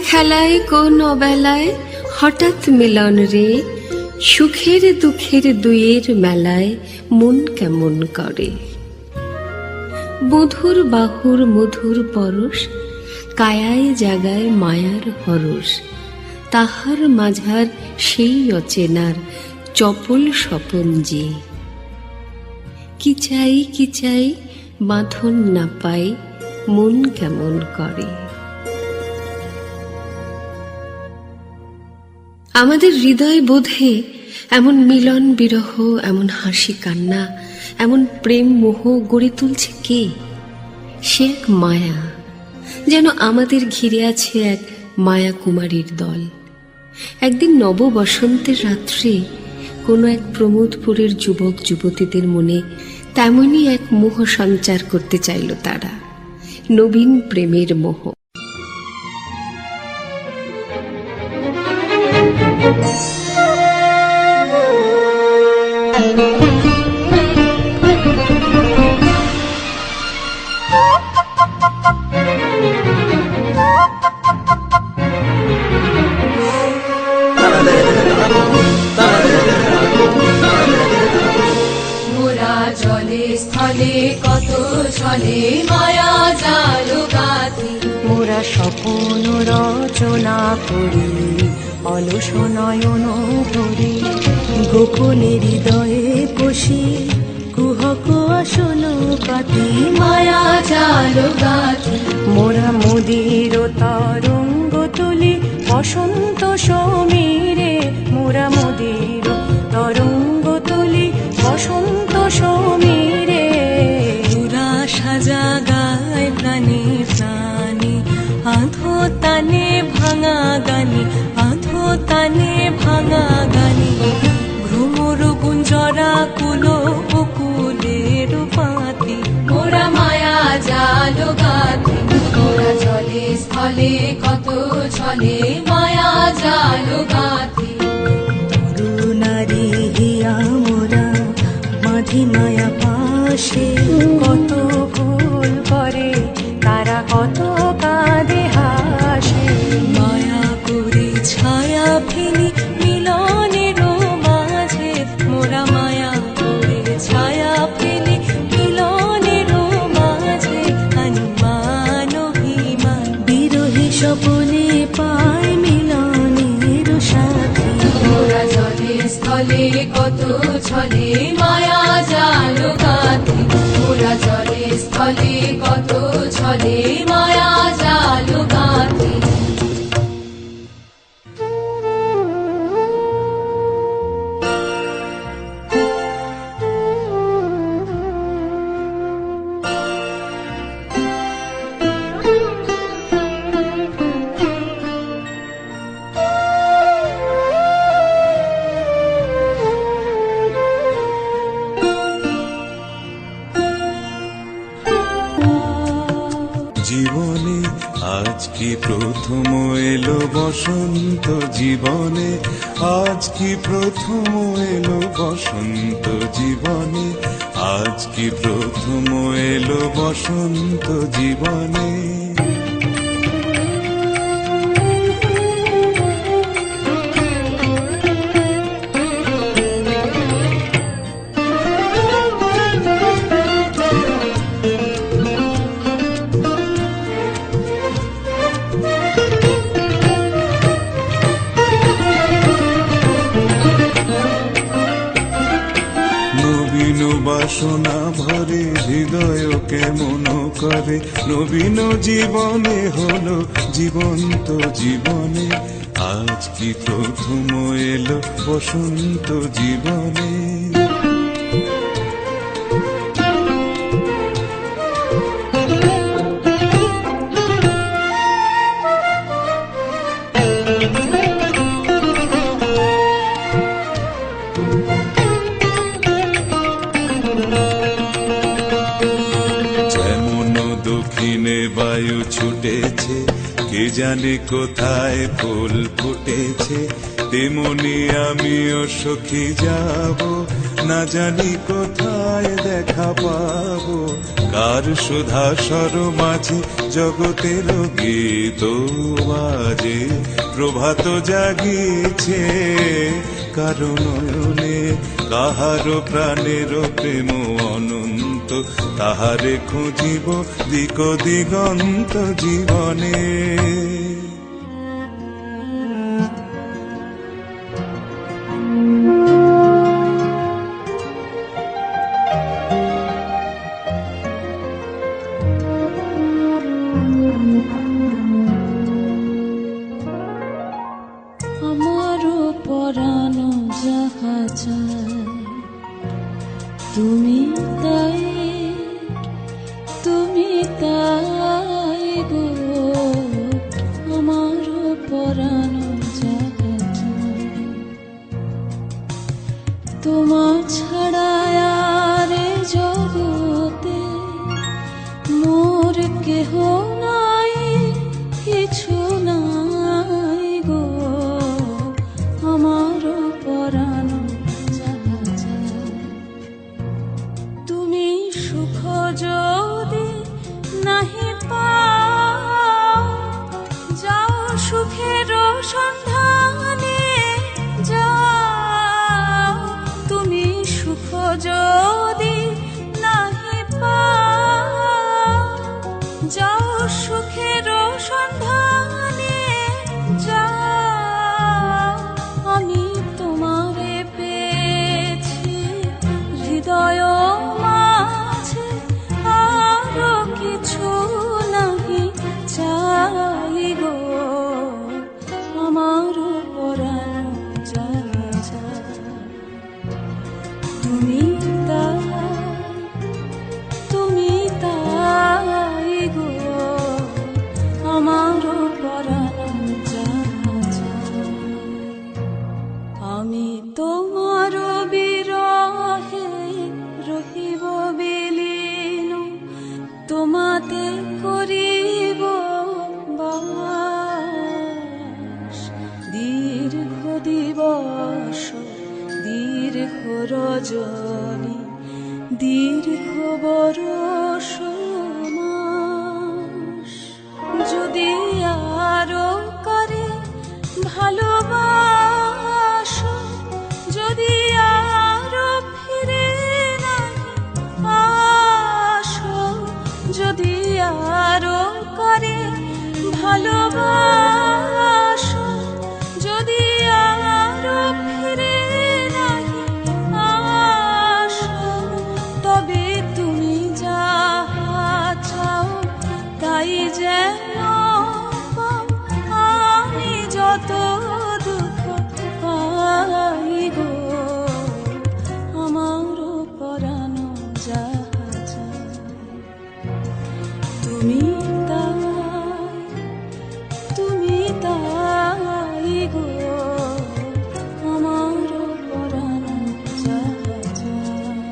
খেলায় কোন অবেলায় হঠাৎ মিলন রে, সুখের দুঃখের দুইয়ের মেলায় মন কেমন করে। মধুর বাহুর মধুর পরশ, কায়ায় জাগায় মায়ার হরস, তাহার মাঝার সেই অচেনার চপল স্বপন যে। কি চাই বাঁধন না পাই, মন কেমন করে। আমাদের হৃদয় বোধে এমন মিলন বিরহ, এমন হাসি কান্না, এমন প্রেম মোহ গড়ে তুলছে কে? সে এক মায়া, যেন আমাদের ঘিরে আছে এক মায়া কুমারীর দল। একদিন নব বসন্তের রাত্রে কোনো এক প্রমোদপুরের যুবক যুবতীদের মনে তেমনই এক মোহ সঞ্চার করতে চাইল তারা, নবীন প্রেমের মোহ। স্থলে কত ছলে মায়া জাল গাথি, মোরা স্বপ্ন রচনা করি অলস নয়ন ভরি, গোপনে হৃদয়ে বসি কুহক আসন পাতি, মায়া জাল গাথি। মোরা মোদের তরঙ্গ তুলি বসন্ত সমীরে, মোরা মোদের তরঙ্গ তুলি বসন্ত সমীরে, পুরা সাজা গায় প্রাণী প্রাণী, আধো তানে ভাঙা গানি, আধো তানে ভাঙা গানি, ভ্রমর গুঞ্জরা কুলো বকুলের পাতি, মোরা মায়া জাল গাথি। মোরা জলে স্থলে কত ছলে মায়া জাল গাথি, তরুণারি হিয়া মোরা মাঝি মায়া পাশে, কত ভুল করে তারা কত কাঁদে হাসে, মায়া করে ছায়া ফেলি মিলনের মাঝে, মোরা মায়া করে ছায়া ফেলি মিলনের মাঝে, হনুমান অভিমান বিরোহী স্বপনে পায় মিলনের সাথে, মোরা জলে স্থলে কত ছলে মায়া জাল গাথি, মোরা জলে স্থলে কত ছলে মায়া জাল গাথি। জীবনে আজ কি প্রথম এলো বসন্ত, জীবনে আজ কি প্রথম এলো বসন্ত, জীবনে আজ কি প্রথম এলো বসন্ত জীবনে। নবীন বাসনা ভরে হৃদয় কেমন করে, নবীন জীবনে হলো জীবন্ত জীবনে, আজ কি প্রথম এলো বসন্ত জীবনে। দক্ষিণে বায়ু ছুটেছে, কে জানে কোথায় ফুল ফুটেছে, তেমনি আমিও সখী যাব, না জানি কোথায় দেখা পাবো, কার সুধা স্বর মাঝে জগতের গীত বাজে, প্রভাত জাগিছে কারো নয়নে, কাহার প্রাণের প্রেম অনন্ত, তাহারে খুঁজিব দিক দিগন্ত জীবনে। আমারও পরানো যাহা চায় তুমি তাই, তুমি তাই গো। আমারও পরানো যাহা চায় তোমার ছাড়া আর এ জগতে মোর কেহ নাই, কিছু নাই গো। আমারও পরানো যাহা চায় তুমি সুখ যদি নাহি পাও, যাও সুখের সন্ধানে যাও। তুমি সুখ যদি নাহি পাও, যাও সুখের সন্ধানে যাও। আমি তোমারে পেয়েছি হৃদয় মাঝে, আরো কিছু নাহি চাই গো। আমারও পরানো যাহা চায় তুমি তাই, তুমি তাই গো। আমারও পরানো যাহা চায় আমি তোমার বিরহে রহিব বিলীন, তোমাতে করিব বাস। দীর্ঘ দিবস দীর্ঘ রজনী, দীর্ঘ বরষ মাস, যদি আরো করে ভালোবাসো, যদি আরো ফিরে নাহি আসো, যদি আরো করে ভালোবাসো, যদি আরো ফিরে নাহি আসো, তবে তুমি যাহা চাও তাই যেন পাও। আমি যত দুঃখ পাই গো, আমারও পরানো যাহা চায় তুমি তাই, তুমি তাই গো। আমারও পরানো যাহা চায়।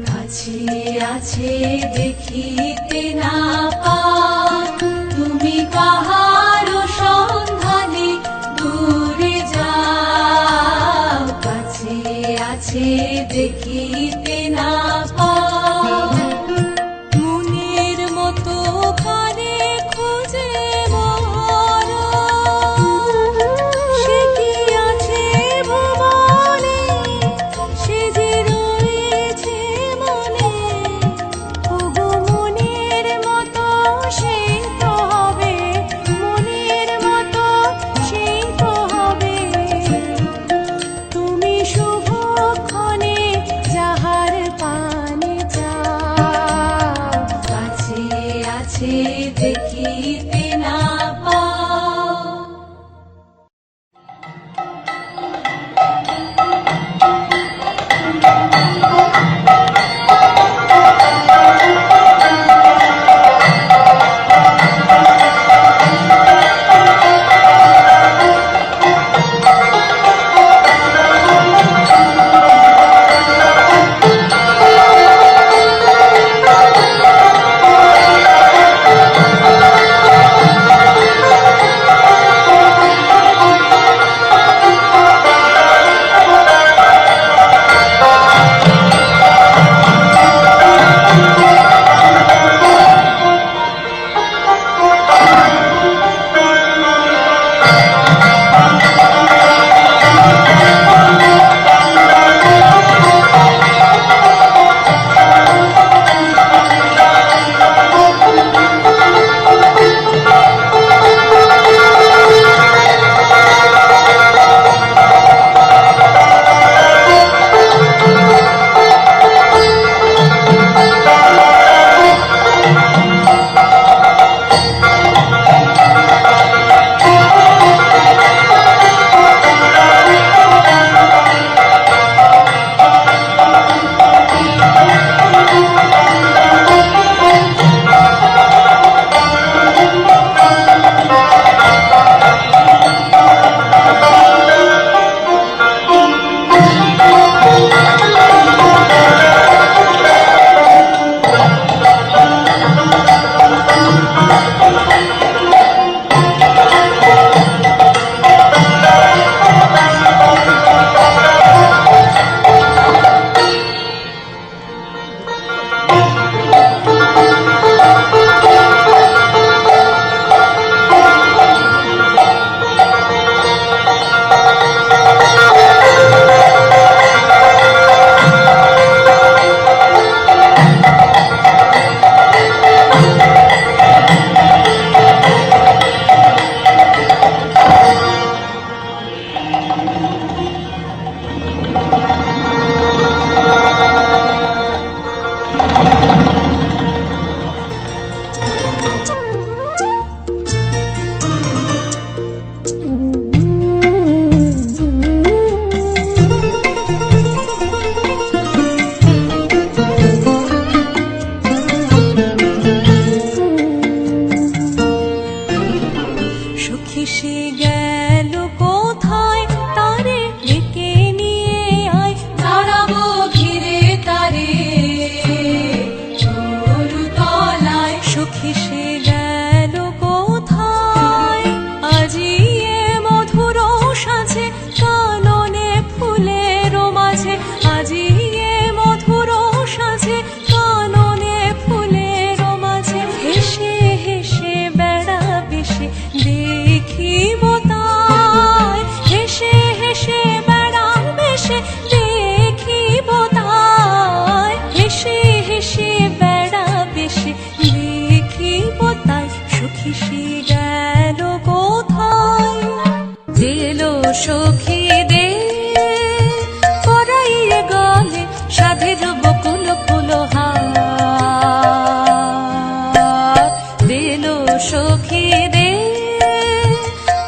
কাছে আছে দেখিতে না পাও, তুমি কাহার সন্ধানে দূরে যাও। কাছে আছে দেখিতে না পাও, মনের মতো খানে খুঁজে মরো। সে কি আছে ভুবনে, সে যে রয়েছে মনে। ওগো মনের মতো সেই তো হবে, মনের মতো সেই তো হবে। তুমি শুভক্ষণে যাহার পানে সাধের বকুল ফুলহার দিল সখী রে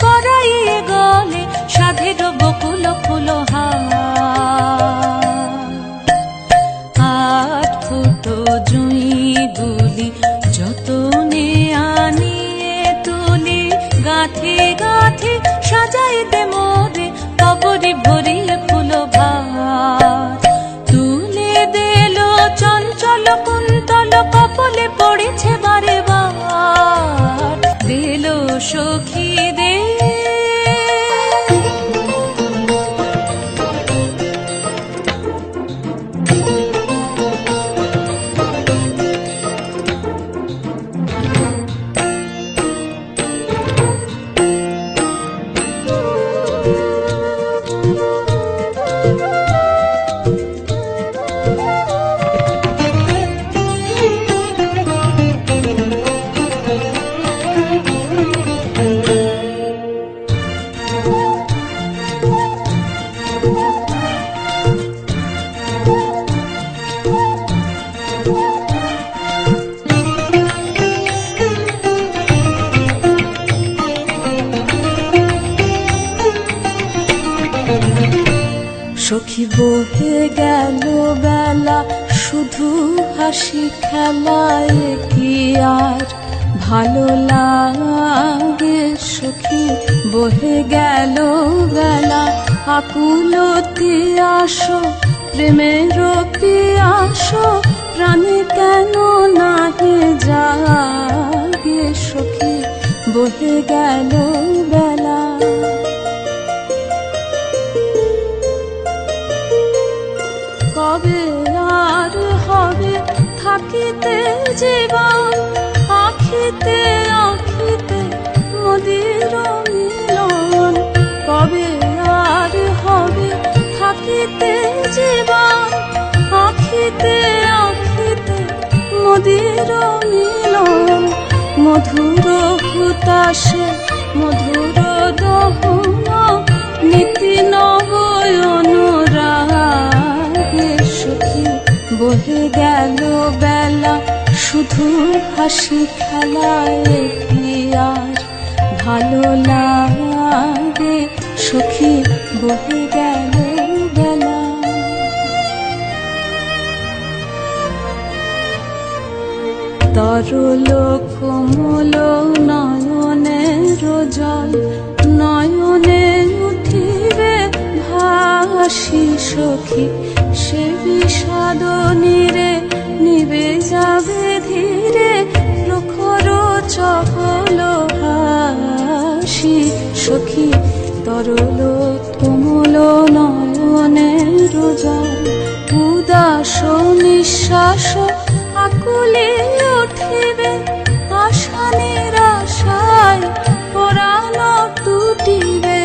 পরাইয়ে গলে সাধের বকুল ফুলহার। 8 ফুটো জুঁই গুলি যতনে আনিয়ে তুলি গাঁথি গাঁথি সাজাইতে মোরে কবরি ভরিয়ে ফুল ভার। তুলে দিল চঞ্চল কুন্তল কপলে পড়েছে বারে বার দিল সখী দে। সখী বহে গেল বেলা শুধু হাসি খেলায় কি আর ভালো লাগে। সখী বহে গেল বেলা আকুলতি আসো প্রেমের পিয়াসো প্রাণে কেন নাহি জাগে। সখী বহে গেল বেলা কবে আর হবে থাকিতে জীবন আখিতে আখিতে মদির মিলন। কবে আর হবে থাকিতে জীবন আখিতে আখিতে মদির মিলন। মধুর হুতাশে মধুর দহন নীতি নবয়নুরাগে। সখী বহে গেল বেলা শুধু হাসি খেলায় কি আর ভালো লাগে। সখী বহে গেল বেলা তরল কোমল নয়নের জল নয়নে উঠিবে ভাসি। সখী সে বিষাদ নীরে নিবে যাবে ধীরে প্রখর চপল হাসি। সখী তরল কোমল নয়নের জল উদাস নিঃশ্বাস আকুলে উঠিবে আশা নিরাশায় পরাণ টুটিবে।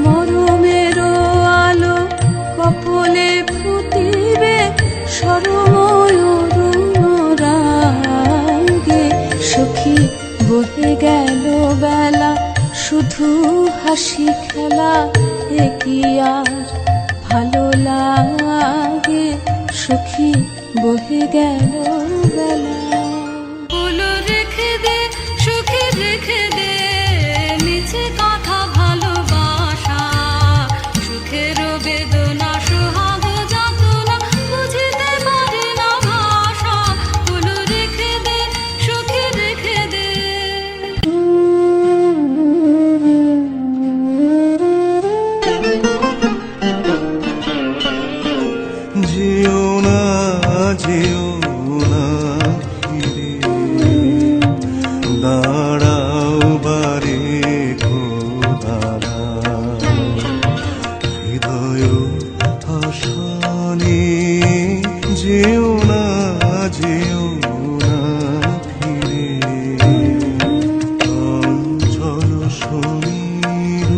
মরমের আলো কপলে ফুটিবে সরময়ূরাগে। সখী বহে গেল বেলা শুধু হাসি খেলা এ কি আর ভালো লাগে। সখী বহে গেল বেলা ফুল রেখে দে সুখে রেখে দে নিচে কথা ভালোবাসা সুখের বেদনা সোহাগ যাতনা বুঝিতে পারে না ভাষা। ফুল রেখে দে সুখে রেখে দে। যেও না যেও না ফিরে দাঁড়াও বারে খোদারা হৃদয় আশানে। যেও না ফিরে চঞ্চল সমীর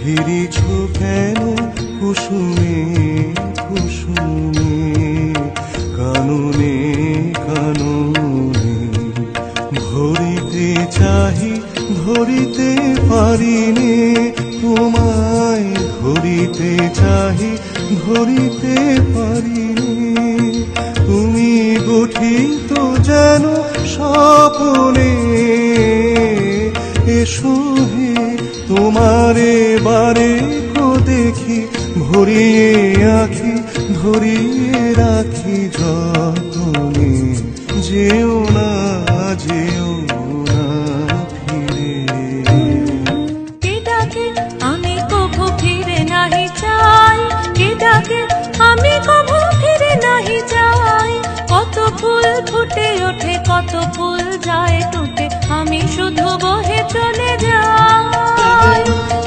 হিরিছ কেন কুসুমে কুসুমে কাননে কাননে ধরিতে চাহি ধরিতে পারিনে তোমায় ধরিতে চাহি ধরি করিতে পারিনি। তুমি গঠিত যেন স্বপনে, এসো হে তোমারে বারে কো দেখি, ভরিয়ে আখি ধরিয়ে রাখি যতনে। যেও না যেও না ফিরে। কে ডাকে আমি কভু ফিরে নাহি চাই, কে ডাকে আমি কভু ফিরে নাহি যাই। কত ফুল ফুটে ওঠে কত ফুল যায় টুটে, আমি শুধু বহে চলে যাই।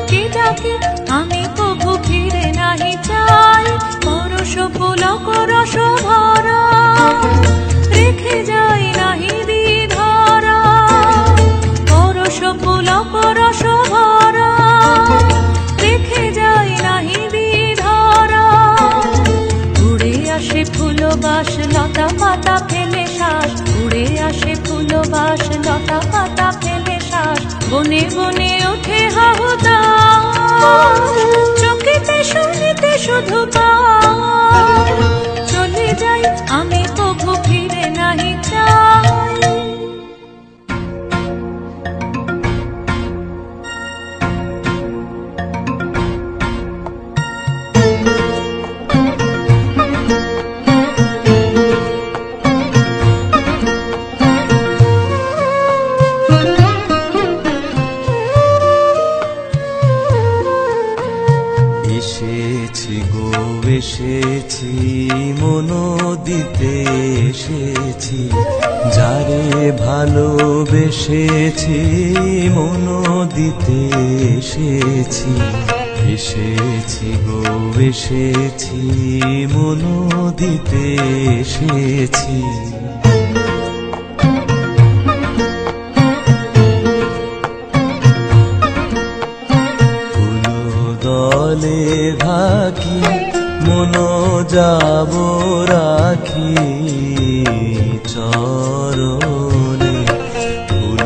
কে ডাকে আমি কভু ফিরে নাহি চাই, পরশ পুলক রস ভরা রেখে যাই নাহি দ্বিধরা। পরশ পুলক রস ভরা রেখে যাই নাহি দ্বিধরা। উড়ে আসে ফুলবাস লতা পাতা ফেলে শ্বাস, উড়ে আসে ফুলবাস লতা পাতা ফেলে শ্বাস। বনে বনে ওঠে হাহুতাশ, চোখেতে শুনিতে শুধু পাই। চলে যাই আমি কভু ফিরে নাহি চাই। এসেছি গো এসেছি, মন দিতে এসেছি। যারে ভালোবেসেছি মন দিতে এসেছি। এসেছি গো এসেছি, মন দিতে এসেছি। দলে ঢাকি মন যাব রাখি চরণে। ফুল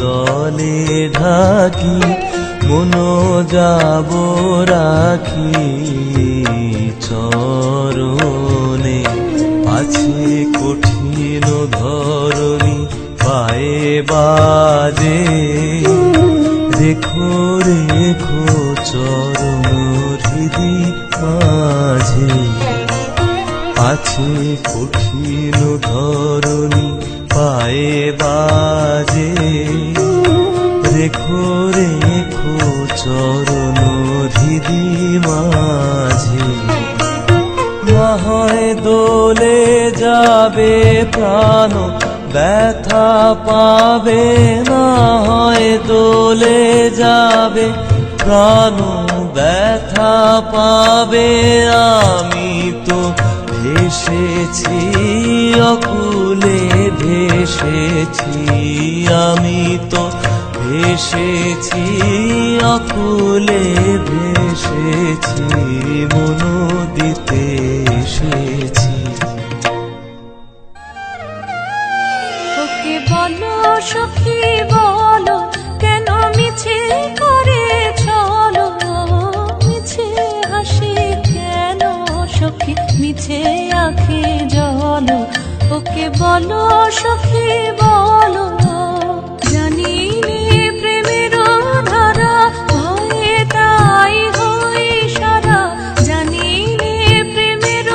দলে ঢাকি মন যাব রাখি চরণে। আছে কঠিন ধরণী পায়ে বাজে, রেখো রেখো চরণ হৃদি মাঝে। আছে কঠিন ধরণী পায়ে বাজে, রেখো রেখো চরণ হৃদি মাঝে। না হয় দোলে যাবে প্রাণ ব্যথা পাবে, না হয় দোলে যাবে প্রাণ ব্যথা পাবে। আমি তো ভেসেছি অকুলে ভেসেছি, আমি তো ভেসেছি অকুলে ভেসেছি। মন দিতে এসেছি। ওকে বলো সখী বলো, কেন মিছে করে চলো। মিছে হাসি কেন সখী, মিছে আঁখি জলো। ওকে বলো সখী বলো, জানি নে প্রেমের ধারা ভয়ে তাই হই সারা। জানি নে প্রেমের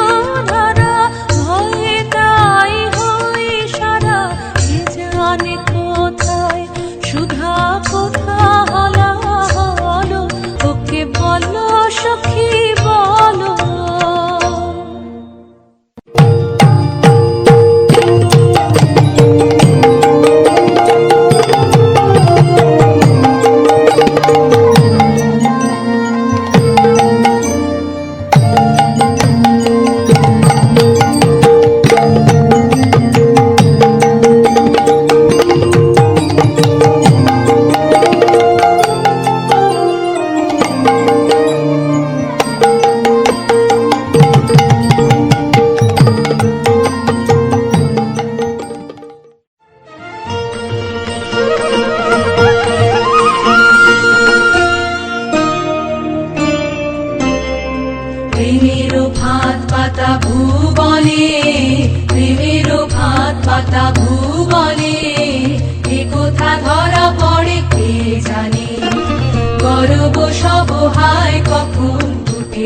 ধারা ভয়ে তাই হই সারা। কে জানে কোথায় সুধা কোথা হলা হলো। ওকে বলো সখী বলো।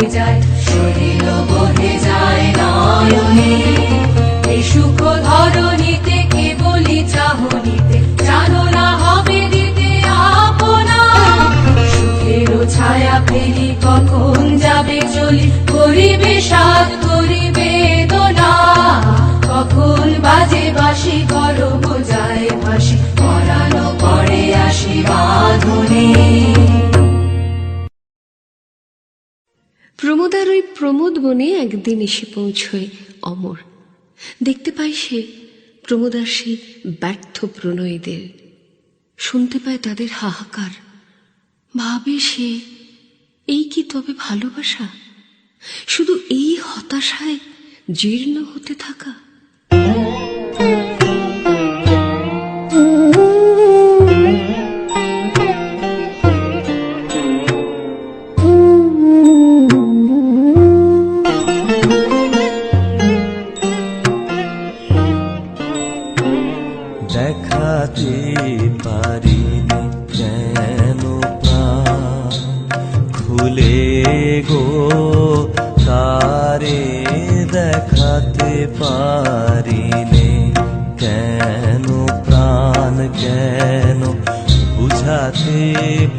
বহে যায়, শরীরও বহে যায় নয়নে। এই সুখ ধরণীতে কেবলই চাহনিতে, জানো না হবে দিতে আপনা। সুখেরও ছায়া ফেলি কখন যাবে চলি, করিবে সাধ করিবে বেদনা। কখন বাজে বাঁশি করো বোঝায় ভাসি, পরানো পড়ে আসি বাঁধনে। প্রমোদার ওই প্রমোদ বনে একদিন এসে পৌঁছয় অমর। দেখতে পায় সে প্রমোদার সেই ব্যর্থ প্রণয়ীদের, শুনতে পায় তাদের হাহাকার। ভাবে সে, এই কি তবে ভালোবাসা? শুধু এই হতাশায় জীর্ণ হতে থাকা। দেখাতে পারিনি কেন প্রাণ খুলে গো তারে, দেখাতে পারিনে কেন প্রাণ, কেন বুঝাতে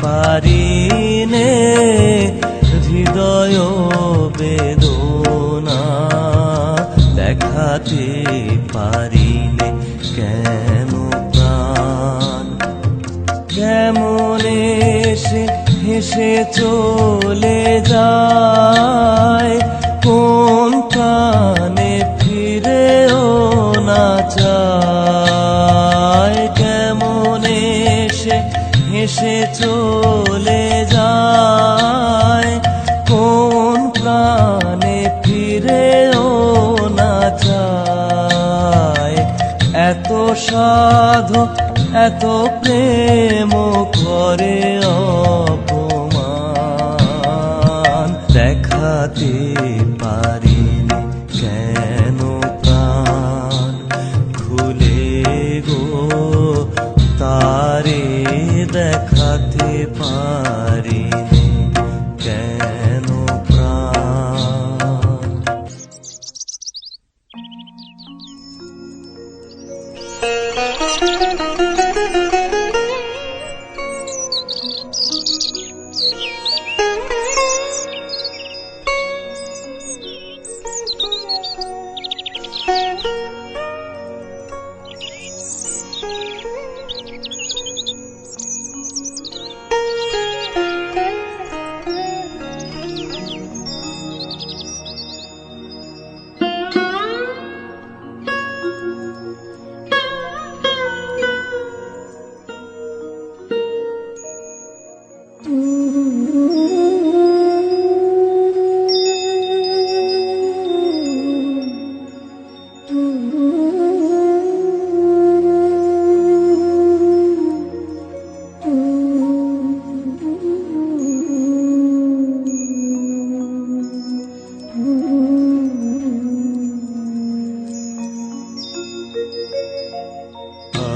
পারিনে হৃদয় বেদনা। দেখাতে পারিনে কেন প্রাণ, কেমন এসে হেসে চলে যায়, কোন প্রাণে ফিরেও না চায়। কেমন এসে হেসে চলে যায়, কোন প্রাণে ফিরেও না চায়। এত সাধু এত প্রেম করে অপমান, দেখাতে পারিনি কেন প্রাণ খুলে গো তারে, দেখাতে পারিনি কেন প্রাণ।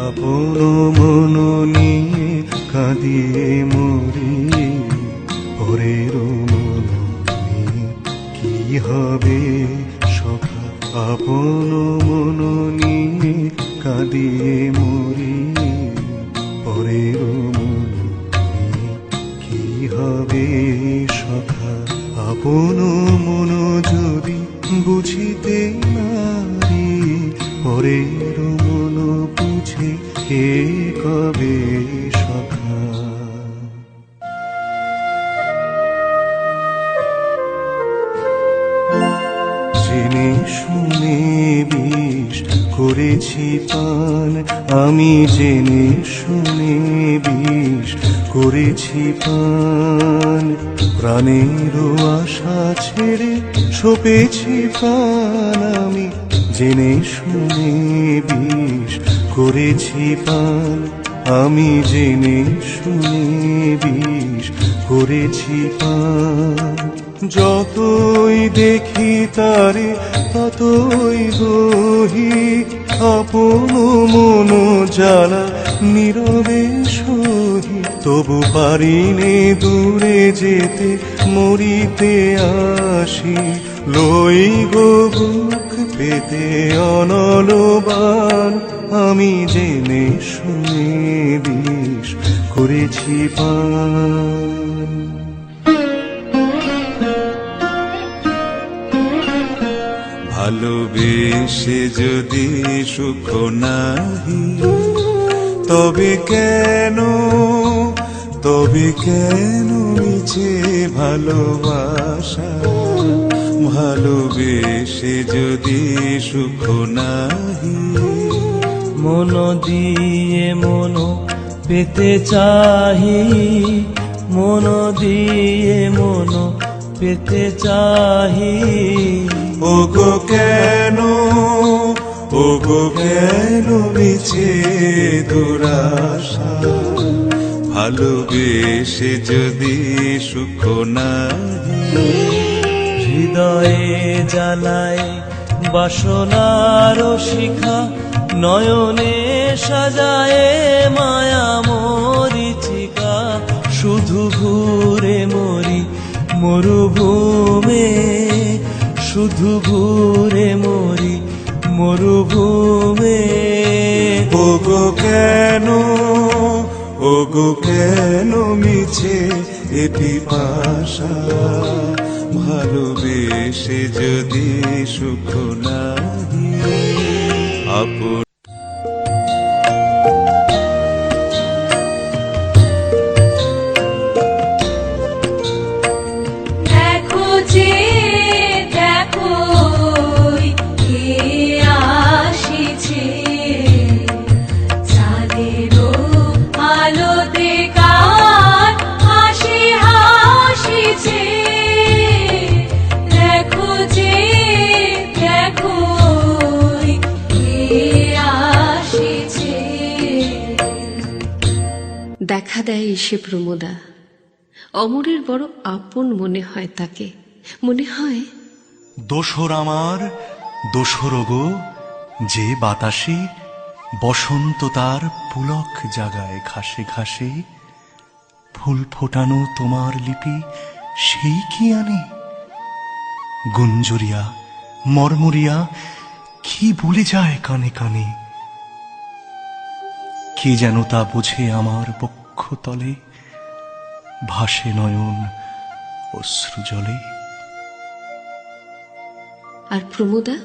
আপন মন নিয়ে কাঁদিয়ে মরি, পরের মন নিয়ে কি হবে সখা। আপন মন নিয়ে কাঁদিয়ে মরি, পরের মন নিয়ে কি হবে সখা। আপন মন যদি বুঝিতে নারি, পরের মন বুঝে কে কবে সখা। জেনে শুনে বিষ করেছি পান, আমি জেনে শুনে বিষ করেছি পান। প্রাণেরও আশা ছেড়ে সপেছি প্রাণ, আমি জেনে শুনে বিষ করেছি পান। আমি জেনে শুনে বিষ করেছি পান। যতই দেখি তারে ততই দহি আপন মন জ্বালা নীরবে সহি। তবু পারিনে দূরে যেতে মরিতে আসি, লই গো বুক পেতে অনলবান। আমি জেনে শুনে বিষ করেছি পান। ভালোবেসে যদি সুখ নাহি, তবে কেন মিছে ভালোবাসা? ভালোবেসে যদি সুখ নাহি, মন দিয়ে মন পেতে চাহি, মন দিয়ে মন পেতে চাহি। ওগো কেন মিছে দুরাশা? ভালোবেসে যদি সুখ নাহি, হৃদয়ে জ্বালায় বাসনার শিখা, নয়নে সাজায় মায়া মরিচিকা। শুধু ঘুরে মরি মরুভূমে, শুধু ঘুরে মরি মরুভূমে। ওগো কেন মিছে এ পিপাসা? ভালোবেসে যদি সুখ নাহি, আপন দেখো যে দেখো কে আসিছে, চাঁদেরও আলোতে কার হাসি হাসিছে। দেখো যে দেখো কে আসিছে। দেখা দেয় এসে প্রমোদা, অমরের বড় আপন মনে হয় তাকে। মনে হয় দোসর আমার দোসর গো, যে বাতাসে বসন্ত তার পুলক জাগায় ঘাসে ঘাসে। ফুল ফোটানো তোমার লিপি সেই কি আনে, গুঞ্জরিয়া মরমরিয়া কি বলে যায় কানে কানে। কি যেন তা বোঝে আমার বক্ষ তলে, ভাসে নয়ন অশ্রু জলে। আর প্রমোদা,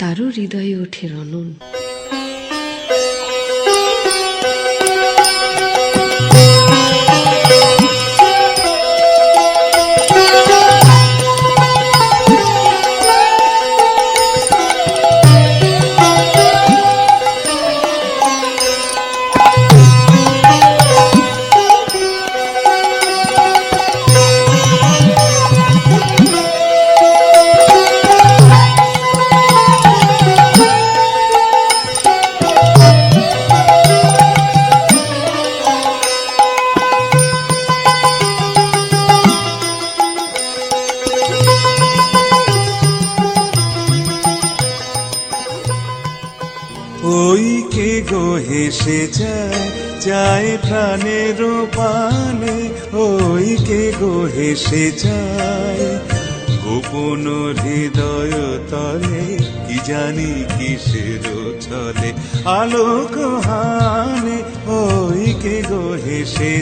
তারও হৃদয়ে ওঠে রনন। ওই কে গো হেসে যায় প্রাণের পানে। ওই কে গো হেসে যায় গোপন হৃদয় তলে, কি জানি কিসের ছলে আলোক হানে। ওই কে গো হেসে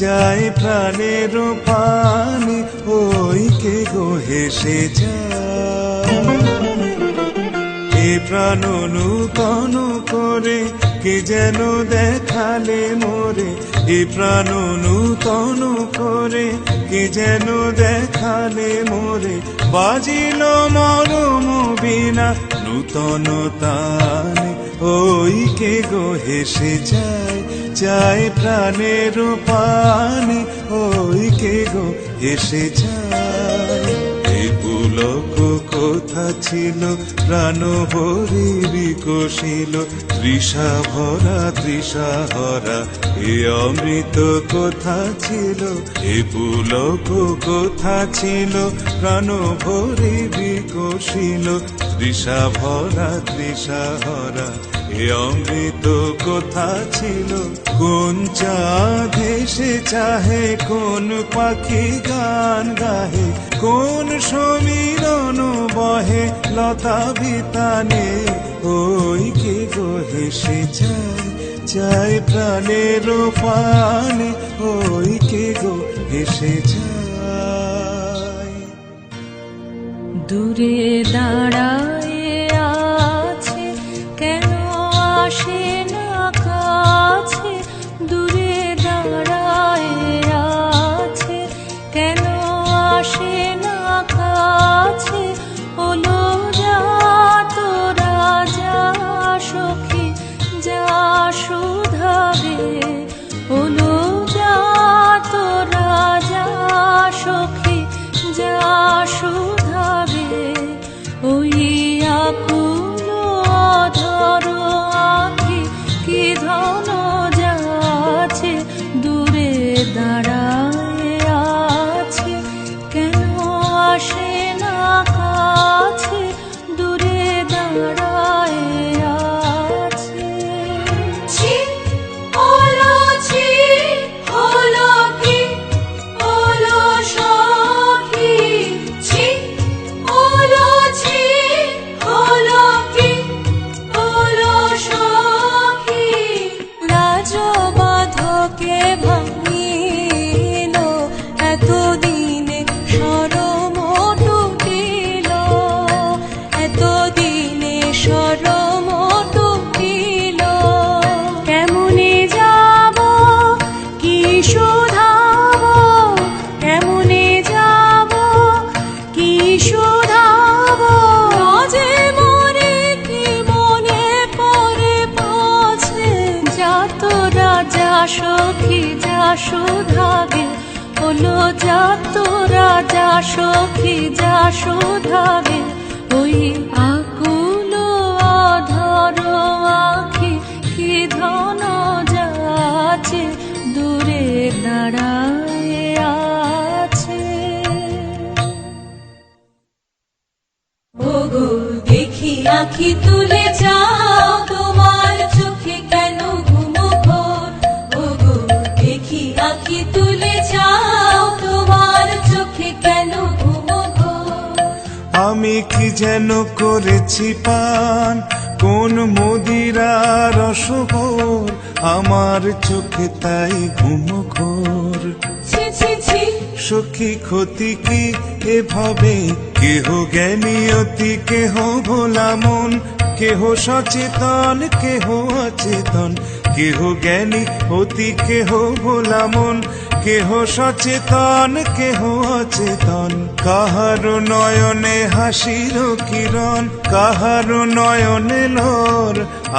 যায় প্রাণের পানে। ওই কে গো হেসে যায় এ প্রাণ নূতন করে, কে যেন দেখালে মোরে। এ প্রাণ নূতন করে, কে যেন দেখালে মোরে। বাজিল মরম বিনা নূতন তানে। ওই কে গো হেসে যায় প্রাণের পানে। ওই কে গো হেসে যায় এ পুলক কোথা ছিল, প্রাণ ভরে বিকশিল, তৃষা ভরা তৃষা হরা এ অমৃত কোথা ছিল, এ পুলক কোথা ছিল, প্রাণ ভরে বিকশিল, তৃষা ভরা তৃষা হরা এ অমৃত কোথা ছিল। কোন চাঁদ এসে চাহে, কোন পাখি গান গাহে, কোন সমীরণ বহে লতা বিতানে, ওই কে গো হেসে যায়, যায় প্রাণের পানে, ওই কে গো হেসে যায়। দূরে দাঁড়ায় আছে, কেন আসে না কাছে, দূরে দাঁড়ায় আছে, কেন আসে না কাছে, ওলো যা তোরা যা সখী যা শুধাবে, ওলো যা তোরা যা সখী যা শুধাবে, ওই আকুল অধর আঁখি কি ধন যাচ্ছে, দূরে দাঁড়ায় আছে, কেন আসে না কাছে, দূরে দাঁড়ায় আছে। ছি হলো ছি হলো কি হলো সখী, ছি হলো ছি হলো কি হলো সখী, রাজবাধকে ভাঙিল এতদিনে শরম টুটিল, এতদিনে শরম টুটিল, কেমনে যাব কি শোধাব, কেমনে যাব কি শোধাব, যে মনে কি মনে পড়ে পৌঁছে, যা তোরা যা সখী যা শোধাবে, হলো যা তোরা যা সখী যা শোধাবে, ওই আকুল অধর আঁখি কি ধন যাচ্ছে, দূরে দাঁড়ায় আছে। ওগো দেখি আঁখি তুলে যাও, তোমার চোখে কেন ঘুম ঘোর, ওগো দেখি আঁখি তুলে যাও, তোমার চোখে কেন ঘুম ঘোর, আমি কি যেন করেছি পান, কোন মদিরা রসভোর, আমার চোখে তাই ঘুম ঘোর। ছি ছি ছি সখী ক্ষতি কি এভাবে, কেহ জ্ঞানী অতি কেহ ভোলা মন, কেহ সচেতন কেহ অচেতন, কেহ জ্ঞানী অতি কেহ ভোলা মন, কেহ সচেতন কেহ অচেতন, কাহার নয়নে হাসির কিরণ, কাহার নয়নে লোর,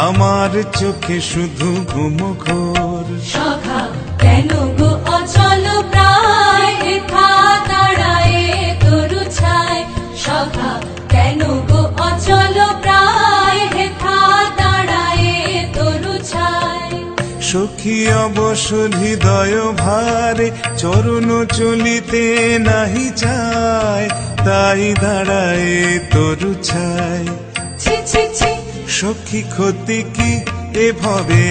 আমার চোখে শুধু ঘুম ঘোর। সখা কেন গো অচল প্রায়, হেথা দাঁড়ায় তরু ছায়, সখা কেন গো অচল প্রায়, হেথা দাঁড়ায় তরু ছায়, সখী অবসর হৃদয় ভারে, চরণ চলিতে নাহি যায়, তাই দাঁড়ায় তরু ছায়। ছি ছি ছি সখী ক্ষতি কি এভাবে,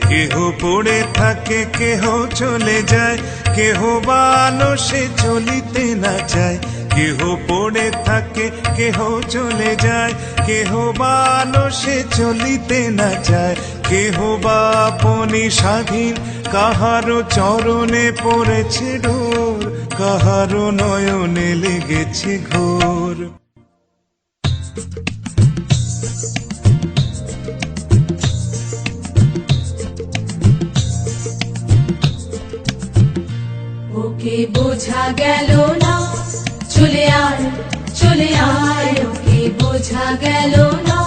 কেহ পড়ে থাকে কেহ চলে যায়, কেহ বালো সে চলিতে না চায়, কেহ পড়ে থাকে কেহ চলে যায়, কেহ বালো সে চলিতে না চায়, কেহ বা আপনি স্বাধীন, কাহারো চরণে পড়েছে ডোর, কাহারো নয়নে লেগেছে ঘোর। ওকে বোঝা গেল না, চলে আয় চলে আয়, ওকে বোঝা গেল না,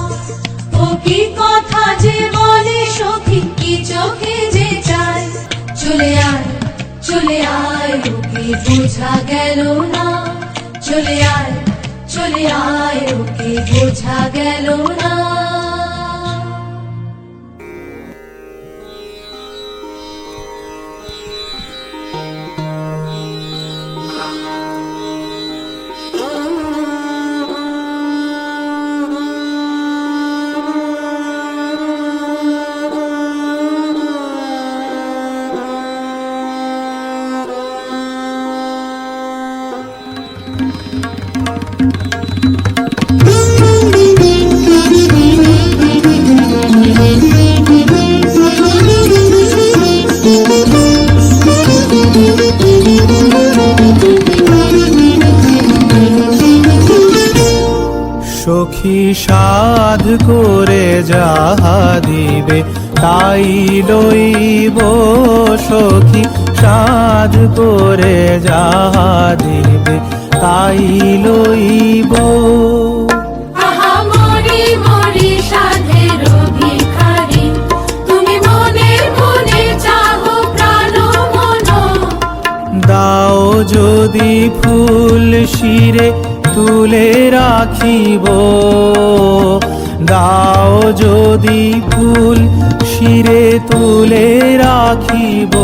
ও কি কথা যে বলে সখী, কি চোখে যে চায়, চলে আয় ওকে বোঝা গেল না, চলে আয় চলে আয় ওকে বোঝা গেল না। সখী সাধ করে যাহা দিবে তাই লইব, সখী সাধ করে যাহা দিবে তাই লইব। আহা মরি মরি সাধের ভিখারি, তুমি মনে মনে চাহো প্রাণ মন। দাও যদি ফুল শিরে তুলে রাখিব, দাও যদি ফুল শিরে তুলে রাখিব।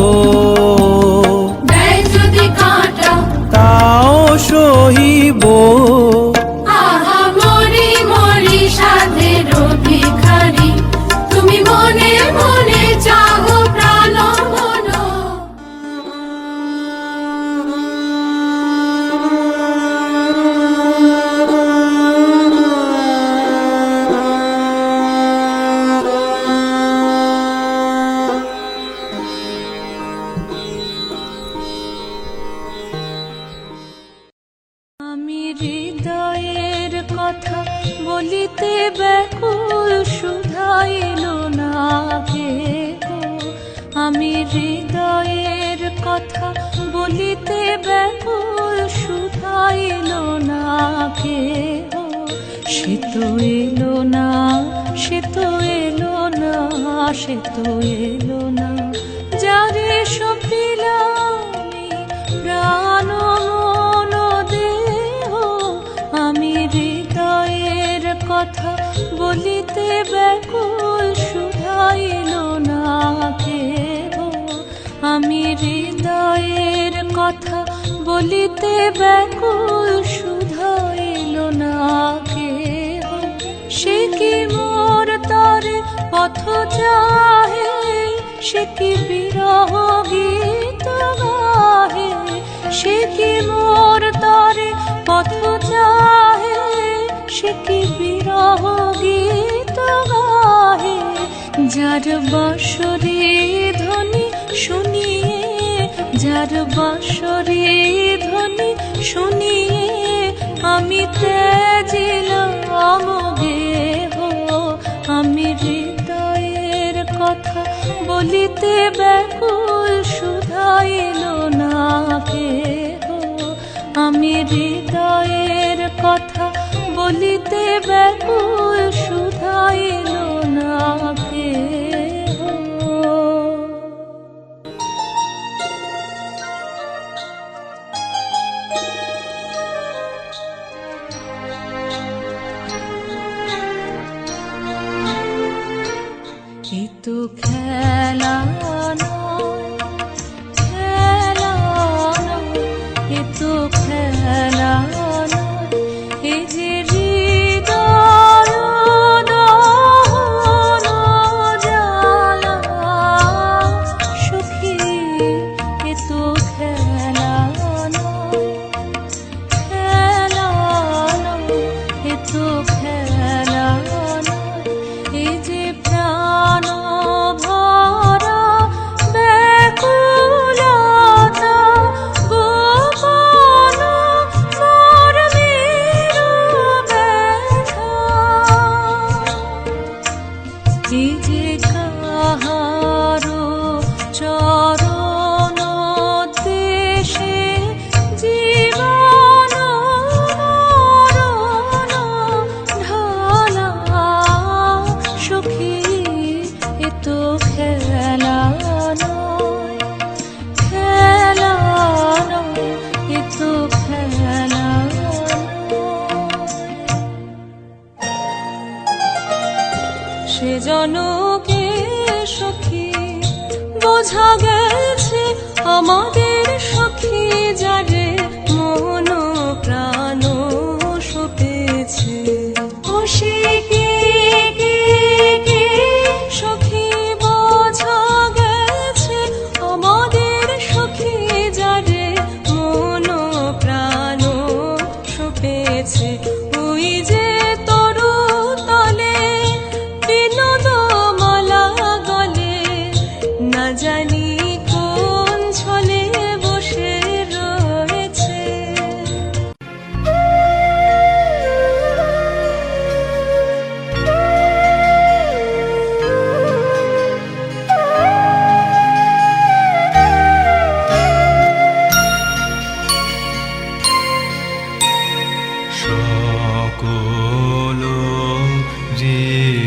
দেয় যদি কাঁটা তাও সহিব। আহা মরি মরি সাধের ভিখারি, তুমি মনে মনে চাহো প্রাণ মন। আমি হৃদয়ের কথা বলিতে ব্যাকুল, শুধাইল না কেহ। আমি হৃদয়ের কথা বলিতে ব্যাকুল, শুধাইল না কেহ। সে তো এলো না, সে তো এলো না, সে তো এলো না, যারে সপিলামি প্রাণ মন দেহ। আমি হৃদয়ের কথা বলিতে ব্যাকুল, শুধাইল না কেহ। আমি হৃদয়ের কথা বলিতে ব্যাকুল, শুধাইল না কেহ। সে কি মোর তরে পথ চাহে, সে কি বিরহ গীত গাহে। সে কি মোর তরে পথ চাহে, সে কি বিরহ গীত গাহে। যার বাঁশরি ধ্বনি শুনিয়ে, যার বাঁশরি ধ্বনি শুনিয়ে আমি তেজিলাম গেহ। আমি হৃদয়ের কথা বলিতে ব্যাকুল, শুধাইল না কেহ। আমি হৃদয়ের কথা বলিতে ব্যাকুল, শুধাইল না কেহ। এ তো খেলা নয়, খেলা নয়, এ তো খেলা নয়, এ যে হৃদয় দহন জ্বালা। সখী এ তো খেলা নয়, খেলা নয়, এ তো খেলা নয়, এ যে প্রাণ সে জনকে সখী বোঝা গেছে আমাদের সখী যারে মন প্রাণ সপেছে ও সে কে কে কে সখী বোঝা গেছে আমাদের সখী যারে মন প্রাণ সপেছে ওই যে তরু তলে বিনোদ মালা গলে না জানি কোন ছলে বসে রয়েছে। সকল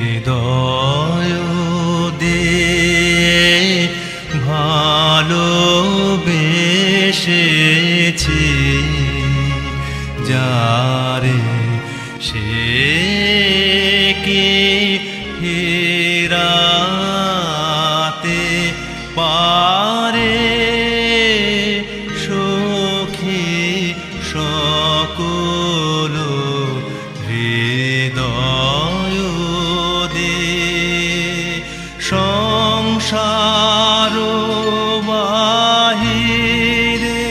হৃদয় দিয়ে ভালোবেসেছি যারে সে কি হেরাতে পারে সখী সকল হৃদয় দিয়ে সংসার বাহিরে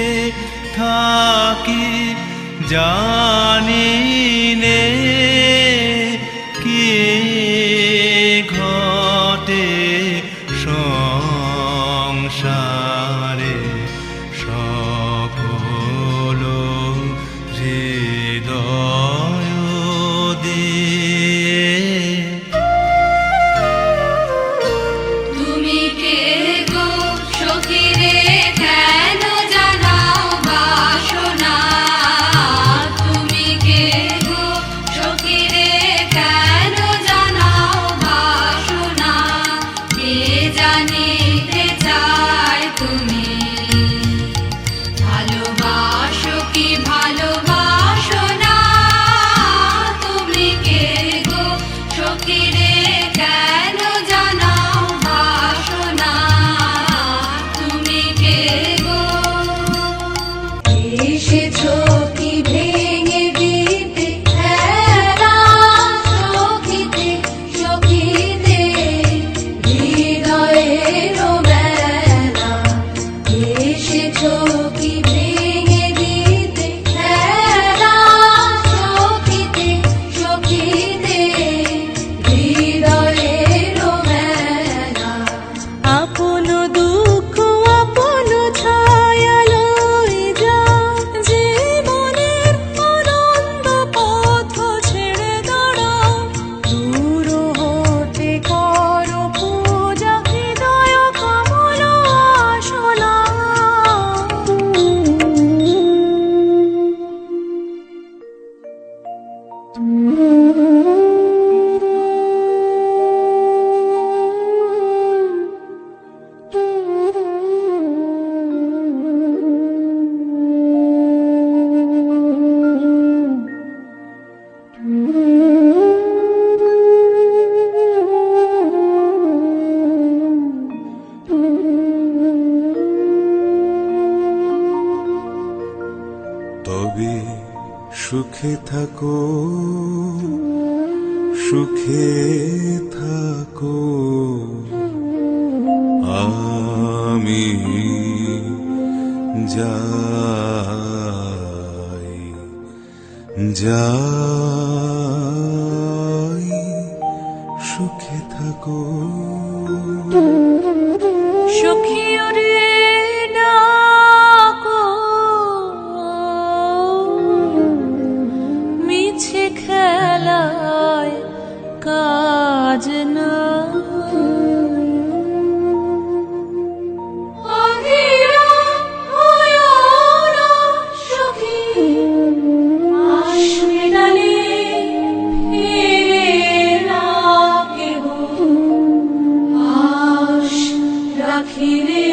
থাকি জানি নে কি ঘটে সংসারে সকল হৃদয় দিয়ে তুমি কে গো সখী রে কেন জানাও বাসনা তুমি কে গো সখী রে কেন জানাও বাসনা কে জানিতে চায় তুমি ভালোবাসো কি ভালোবাসো না তুমি কে গো সখী রে কেন জানাও বাসনা তুমি কে গো এসেছো কি ভেঙে দিতে খেলা সখীতে সখীতে হৃদয়ের মেলা এসেছো কি ভেঙে দিতে খেলা সখীতে সখীতে হৃদয়ের মেলা আপন দুঃখ আপন ছায়া লই যা জীবনের অনন্ত পথ ছেড়ে দাঁড়াও দূর হতে কর পূজা হৃদয় কমল আসনা তবে সুখে থাকো সুখে থাকো আমি যাই যাই সুখে থাকো সখী রে ডাকো মিছে খেলায় কাজ না অধীরা হয়ো না সখী আসবে ডালে ফিরে না কেহ আশ রাখিলে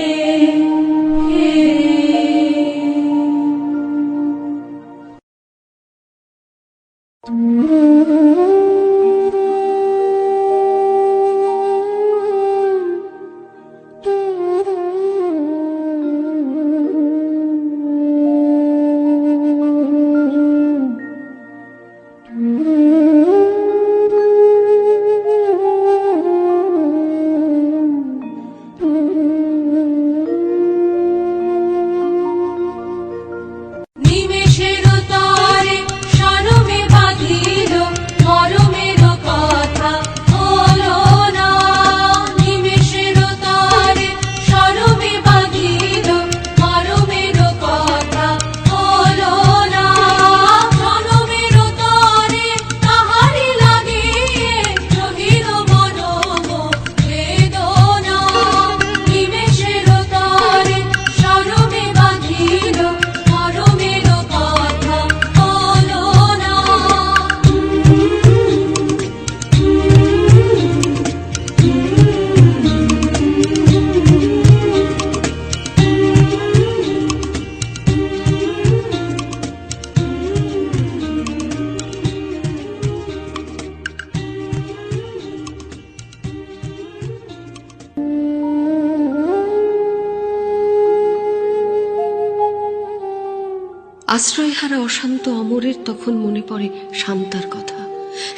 আশ্রয়হারা অশান্ত অমরের তখন মনে পড়ে শান্তার কথা,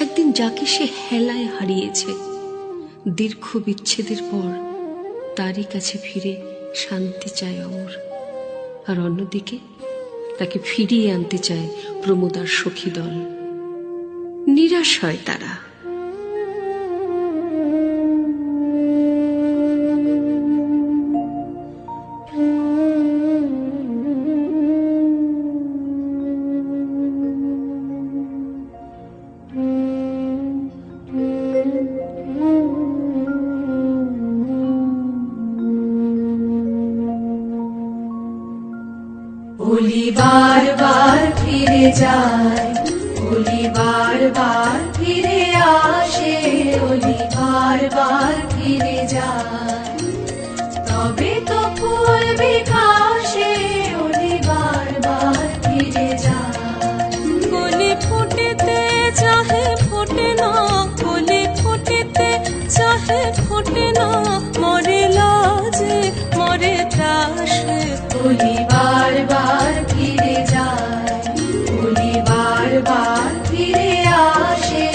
একদিন যাকে সে হেলায় হারিয়েছে। দীর্ঘ বিচ্ছেদের পর তারই কাছে ফিরে শান্তি চায় অমর, আর অন্যদিকে তাকে ফিরিয়ে আনতে চায় প্রমোদার সখী দল। নিরাশ হয় তারা। ওলি বারবার ফিরে যায়, ওলি বারবার ফিরে আসে, ওলি বারবার ফিরে যায়, তবে তো ফুল বিকাশে ওলি বারবার ফিরে যায়। কলি ফুটেতে চাহে ফোটে না, কলি ফুটেতে চাহে ফোটে না, মরে লাজে মরে ত্রাসে, ওলি বারবার ফিরে যায়, ওলি বারবার ফিরে আসে,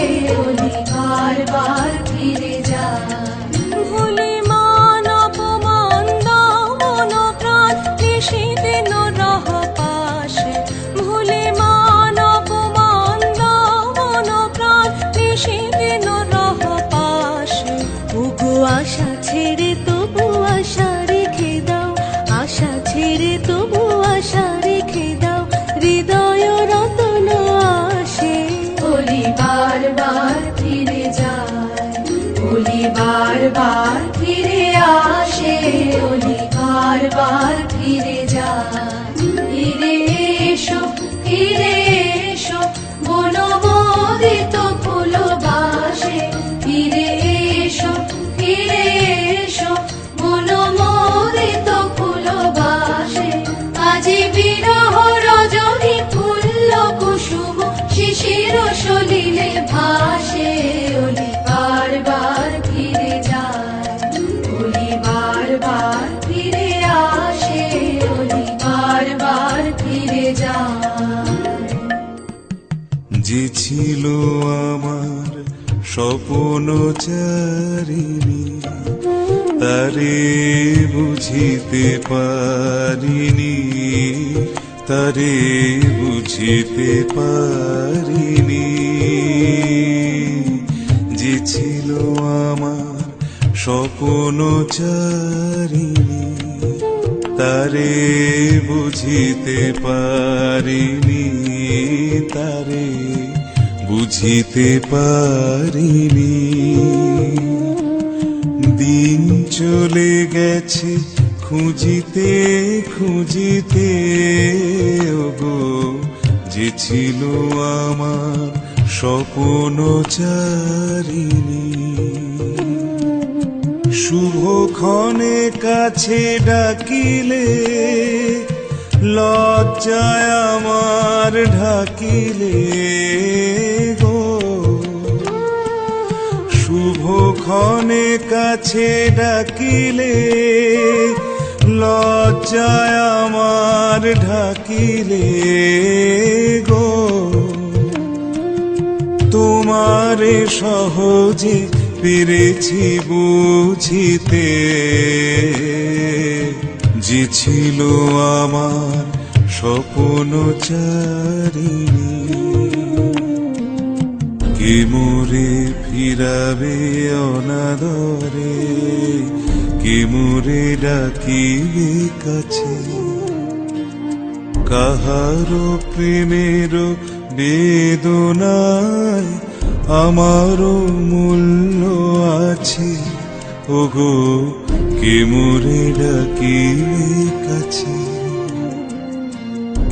ওলি বারবার ফিরে যায়। ভুলি মান অপমান দাও মন প্রাণ নিশিদিন রহ পাশে, ভুলি মান অপমান দাও মন প্রাণ নিশিদিন রহ পাশে। ওগো আশা ছেড়ে তবু আশা রেখে দাও, আশা ছেড়ে তবু আশা রেখে দাও, হৃদয় রতন আসে। ওলি বারবার ফিরে যায়, ওলি বারবার ফিরে আসে, ওলি বারবার ফিরে যায়। ফিরে এসো, ফিরে এসো, বনমোদিত ফুলবাসে, ফিরে এসো, ফিরে এসো, বনমোদিত ফুলবাসে। আজি বিরহ রজনী ফুল্ল কুসুম শিশির সলিলে ভাসে, ওলি বারবার ফিরে যায়, ওলি বারবার ফিরে আসে, ওলি বারবার ফিরে যায়। যে ছিল আমার স্বপ্ন চারিণী, তারে বুঝিতে পারিনি, তারে বুঝিতে পারিনি। যে ছিল আমার স্বপ্ন চারিণী, তারে বুঝিতে পারিনি, তারে বুঝিতে পারিনি। দিন চলে গেছে খুঁজিতে খুঁজিতে, ওগো যে ছিল আমার স্বপ্ন চারিণী। শুভক্ষণে কাছে ডাকিলে, লজ্জায় আমার ঢাকিলে গো। শুভক্ষণে কাছে ডাকিলে, লজ্জায় আমার ঢাকিলে গো। তোমারে সহজে পেরেছি বুঝিতে, যে ছিল আমার স্বপ্ন চারিণী। কে মোরে ফিরাবে অনাদরে, কে মোরে ডাকিবে কাছে। কাহারো প্রেমের বেদনায় আমারও মূল্য আছে, ওগো কে মোরে ডাকিবে কাছে।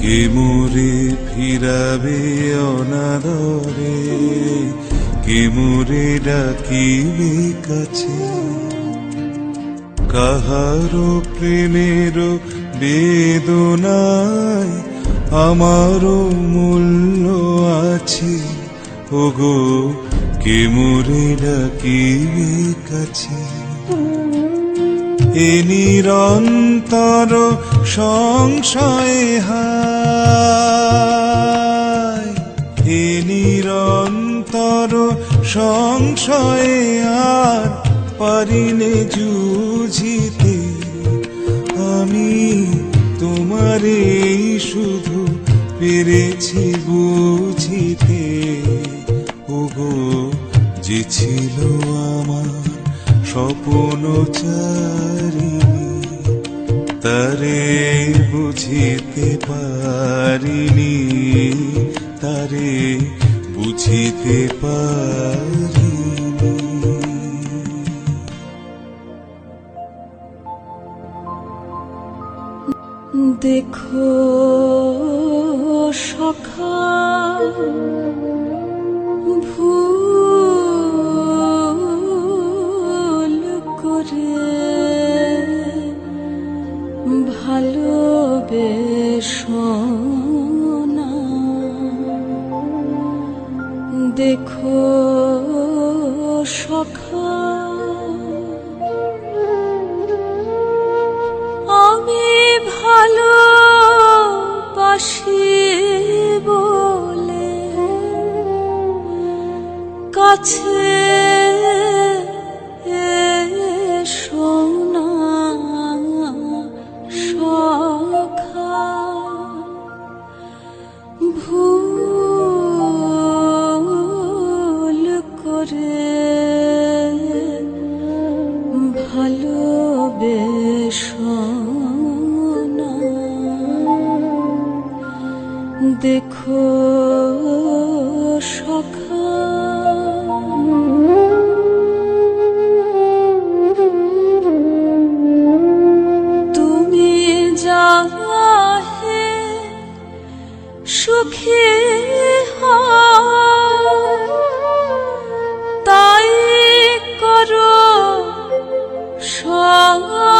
কে মোরে ফিরাবে অনাদরে, কে মোরে ডাকিবে কাছে। কাহারো প্রেমের বেদনায় আমারও মূল্য আছে, ওগো কে মোরে ডাকিবে কাছে। এ নিরন্তর সংশয় হায় এ নিরন্তর সংশয়ে আর পারিনে জুঝিতে, আমি তোমারে শুধু পেরেছি বুঝিতে। ওগো যে ছিল আমার স্বপ্ন চারিণী, তারে বুঝিতে পারিনি, তারে বুঝিতে পারিনি। দেখো সখা ভুল করে ভালোবেসো না। দেখো সখা আমি ভালোবাসি বলে কাছে এসো না সখা। ভুল করে ভালোবেসো না। দেখো সখা তুমি যাহে সুখী হও, তাই করো সখা।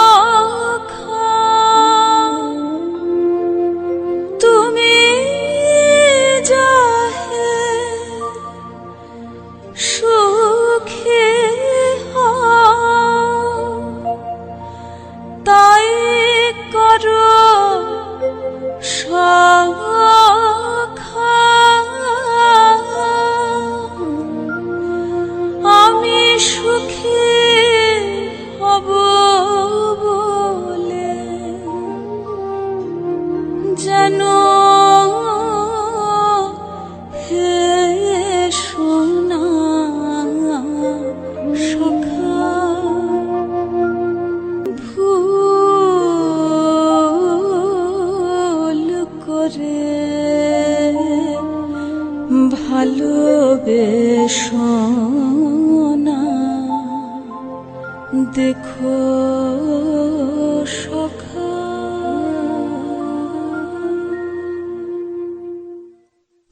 তুমি যাহে সুখী হও, তাই করো সখা। আমি সুখী হব বলে যেন হে সোনা সখা। ভুল করে ভালোবেসো না। দেখো সখা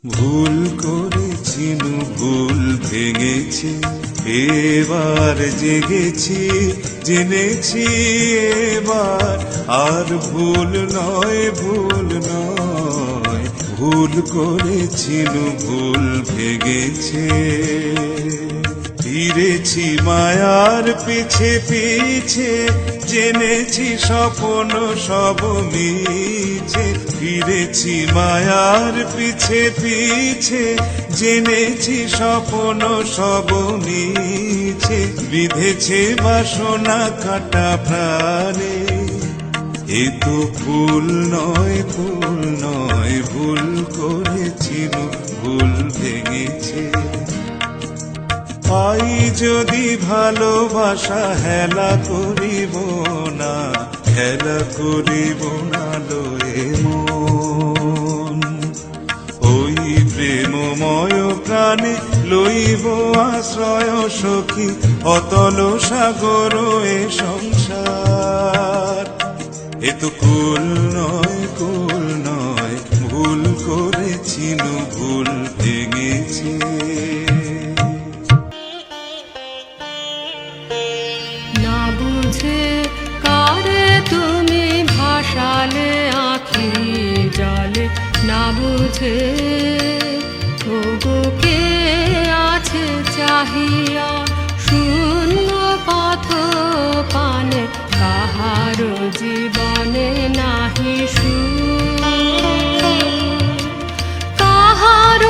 ভুল করেছি ভুল ভেঙেছি, এবার জেগেছি জেনেছি এবার আর ভুল নয় ভুল নয়। ভুল করেছি ভুল ভেঙেছে, ফিরেছি মায়ার পিছে পিছে, জেনেছি স্বপ্ন সব মিছে। ফিরেছি মায়ার পিছে পিছে, জেনেছি স্বপ্ন সব মিছে। বিধেছে বাসনা কাটা প্রাণে, এ তো ভুল নয় ভুল নয়। ভুল করেছি ভুল ভেঙেছে। পাই যদি ভালোবাসা হেলা করিব না, হেলা করিব না লয়ে মন। ওই প্রেমময় প্রাণে লইব আশ্রয় সখী, অতল সাগর এ সংসার। এ তো কুল নয় কুল নয়, ভুল করেছি ভুল ভেঙেছি। না বুঝে কারে তুমি ভাসালে আঁখি জলে, না বুঝে ওগো কে আছে চাহিয়া শূন্য পথ পানে, কাহার জীবনে নাহি সুখ, কাহার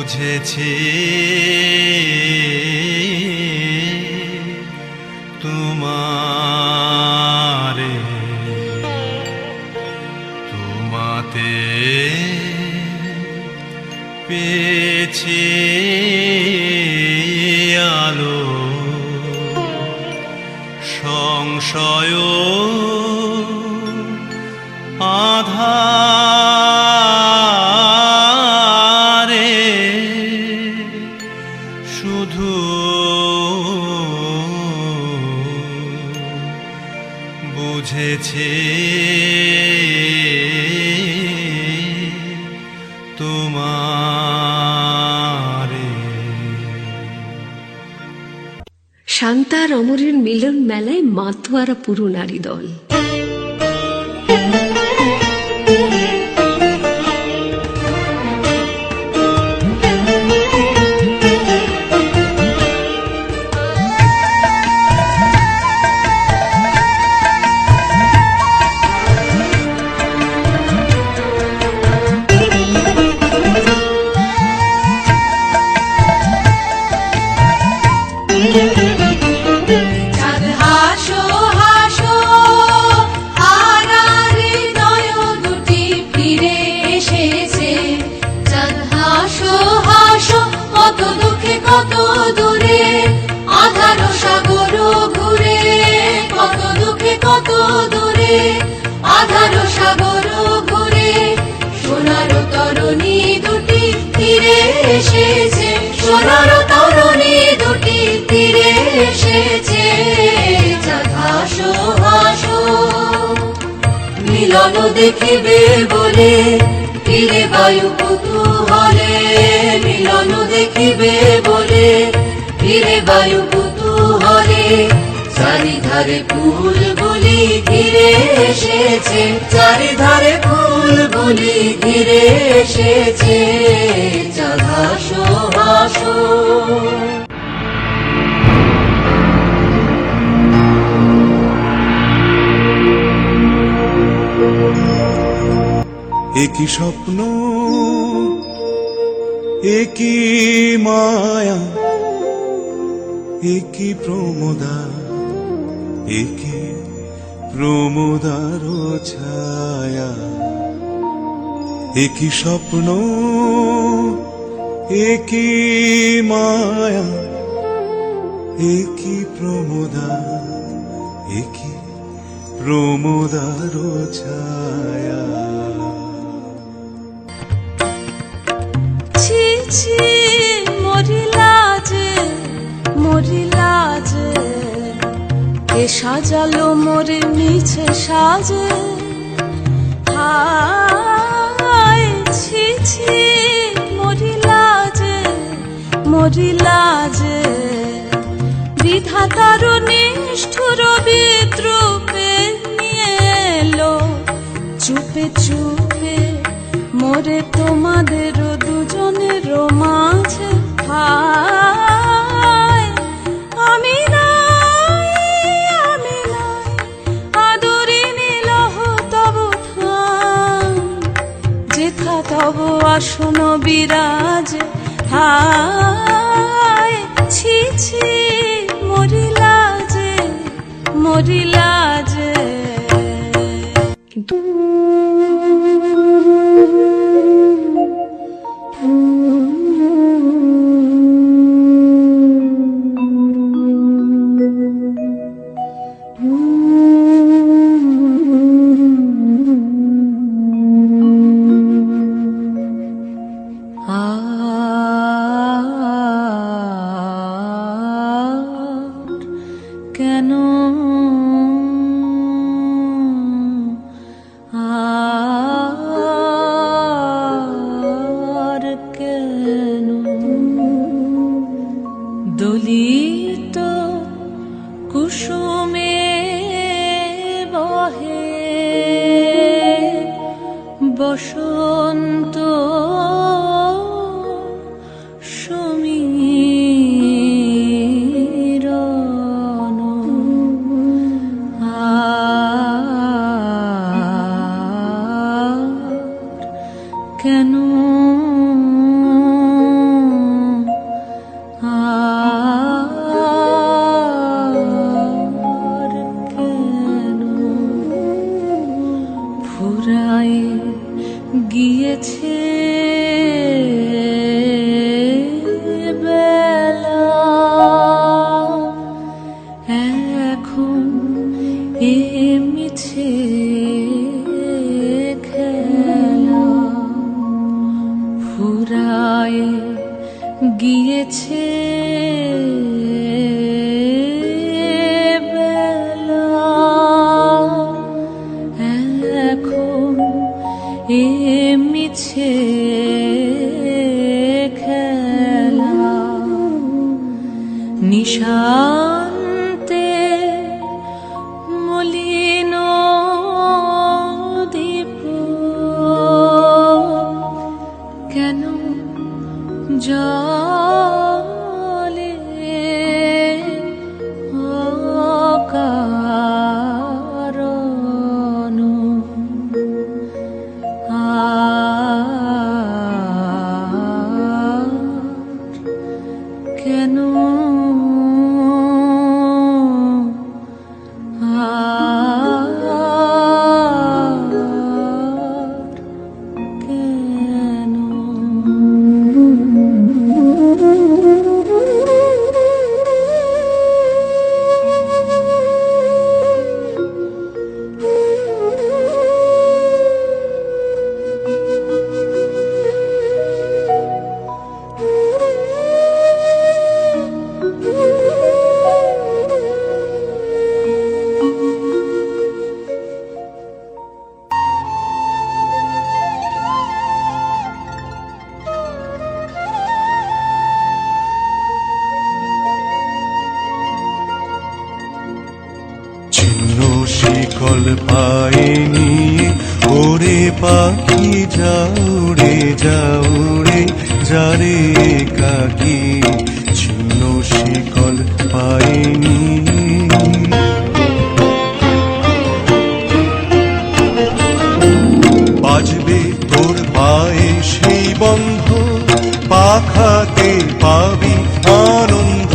বুঝেছি তোমারে তোমাতে পেয়েছি আলো সংশয় আধারে শুধু বুঝেছি তোমারে। শান্তা আর অমরের মিলন মেলায় মাতোয়ারা পুরো নারী দল। চাঁদ হাসো হাসো হারার হৃদয় দুটি ফিরে এসেছে। চাঁদ হাসো হাসো কত দুঃখে কত দূরে আধার সাগর ঘুরে, কত দুঃখে কত দূরে আধার সাগর ঘুরে সোনার তরণী দুটি ফিরে এসেছে। সোনার তরণী দুটি ফিরে এসেছে। চাঁদ হাসো হাসো মিলন দেখিবে বলে ফিরে বায়ু কুতূহলে, মিলন দেখিবে বলে ফিরে বায়ু কুতূহলে চারিধারে ফুল গুলি ঘিরে এসেছে। চারিধারে ফুল গুলি ঘিরে এসেছে। চাঁদ হাসো হাসো। একই স্বপ্ন একই মায়া একই প্রমোদা একই প্রমোদার ছায়া। একই স্বপ্ন একই মায়া একই প্রমোদা একই প্রমোদার ছায়া। ছি ছি মরিলা যে মরিলা যে কে সাজালো মোরে নিচে সাজে। হায় ছি ছি মরিলা যে মরিলা যে বিধাতার নিষ্ঠুর বিদ্রুপে নিয়ে এলো চুপে চুপে মোরে তোমাদের দুজনের মাঝে। হায় আমি নাই আদরে নিলহ তব ঠান যেথা তব আসন বিরাজ। হায় ছি ছি মরিলা যে মরিলা যে। কিন্তু কেন আর কেন দলিত কুসুমে বহে বসন্ত সমীরণ। আর কেন ফুরায়ে গিয়েছে বেলা, এখন এ মিছে খেলা। নিশান্তে মলিন দীপ কেন জলে অকারণ, আর কেন শিকল পায়ে নিয়ে ওরে পাখি যাওরে যাওরে যারে কাকি, ছিন্ন শিকল পায়ে নিয়ে। বাজবে তোর পায়ে সেই বন্ধ, পাখাতে পাবি আনন্দ।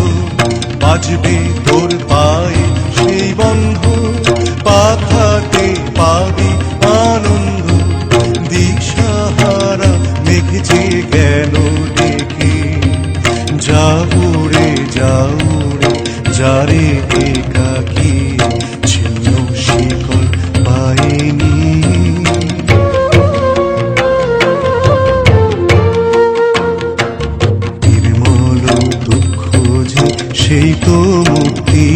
বাজবে তোর পায়ে সেই বন্ধ, পাখাতে পাবি আনন্দ। দিশাহারা মেঘ যে গেল ডেকে, যাউরে যাউরে যারে একাকি, ছিন্ন শিকল পায়নি। নির্মল দুঃখ যে সেই তো মুক্তি,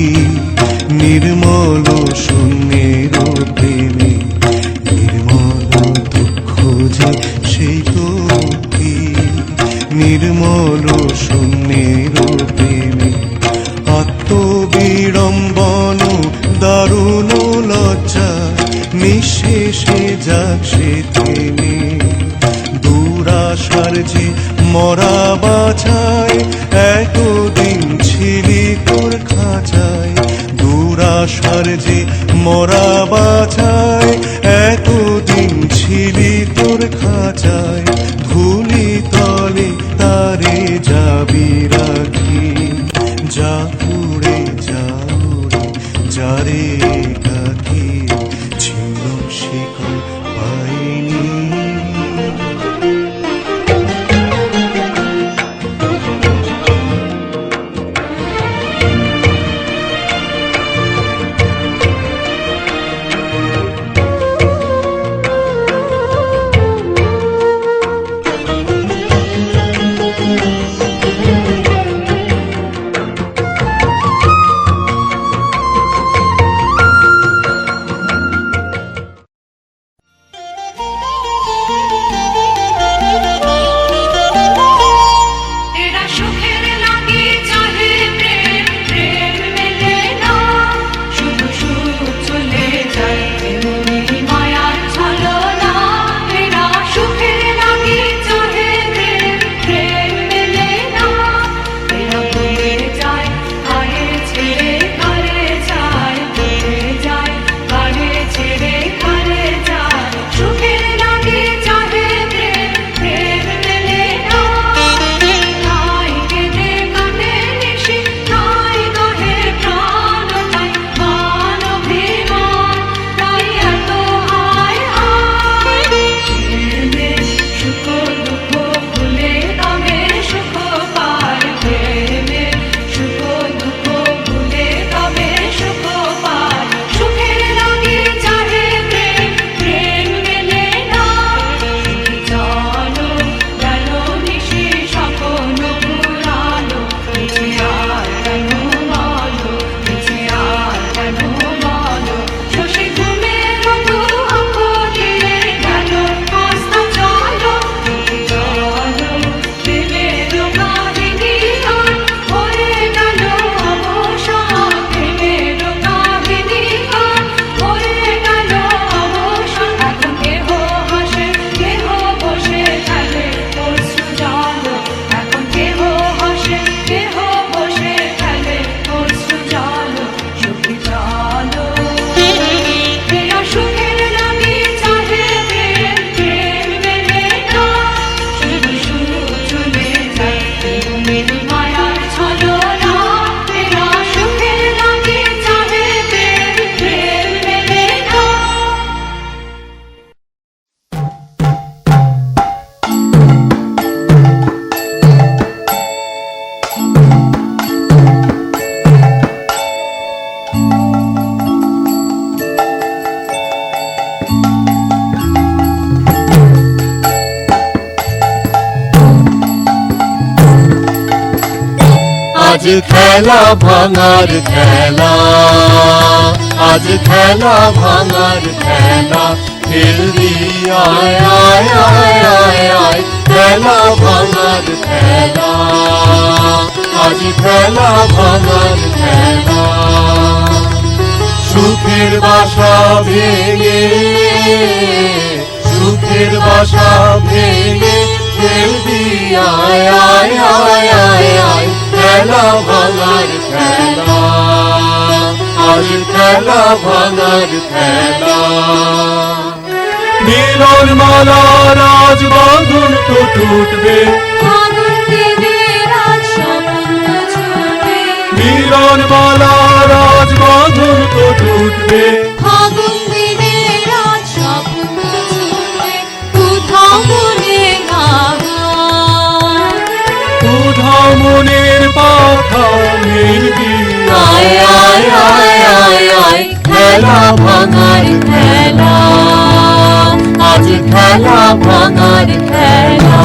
নির্মল শূন্যের প্রেমে। নির্মল দুঃখ যে সেই তো মুক্তি, নির্মল শূন্যের প্রেমে। আত্মবিড়ম্বন দারুণ লজ্জা, নিঃশেষে যাক সে থেমে। দুরাশার যে মরা বাছায়, এতদিন ছিলি তোর খাঁচায়। দুরাশার যে মরা বাছায়, এতদিন ছিলি তোর খাঁচায়। ধুলি তলে তারে যাবি রাখি, যা উড়ে যারে কাকি, ছিন্ন শিকল পায়নি। আজ খেলা ভাঙার খেলা, আজ খেলা ভাঙার খেলা, খেলবি আয় আয় আয় আয় আয়, খেলা ভাঙার খেলা, আজ খেলা ভাঙার খেলা। সুখের বাসা ভেঙে, সুখের বাসা ভেঙে, খেলবি আয় আয় আয় আয় আয়, খেলা ভাঙার খেলা, আজ খেলা ভাঙার খেলা। মিলন মালা রাজ বাঁধন তো টুটবে, ফাগুন দিনের আজ স্বপ্ন ছুটবে, মিলন মালা রাজ বাঁধন তো টুটবে, ফাগুন দিনের আজ স্বপ্ন ছুটবে, কোথাও মনে আহার। কোথাও মনের পাখা মিলবি আয় আয় আয় আয় আয়, খেলা ভাঙার খেলা, আজ খেলা ভাঙার খেলা।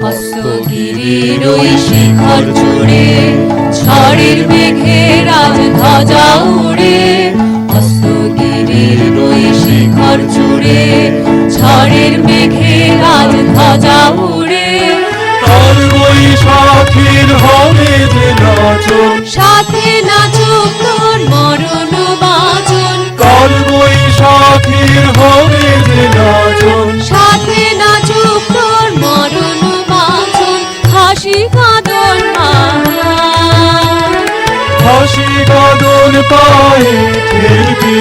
হস্তগিরির ওই শিখর জুড়ে ঝড়ের মেঘে রাজ ধ্বজা উড়ে, হস্তগিরির ওই শিখর জুড়ে ঝড়ের মেঘে রাজ ধ্বজা উড়ে। কাল বৈশাখীর হবে যে নাচন, সাথে নাচুক তোর মরণ বাজন, কাল বৈশাখীর হবে যে নাচন, সাথে নাচুক তোর মরণ বাজন, হাসি কাঁদন আহার। হাসি গাদন পায়ে খেলবি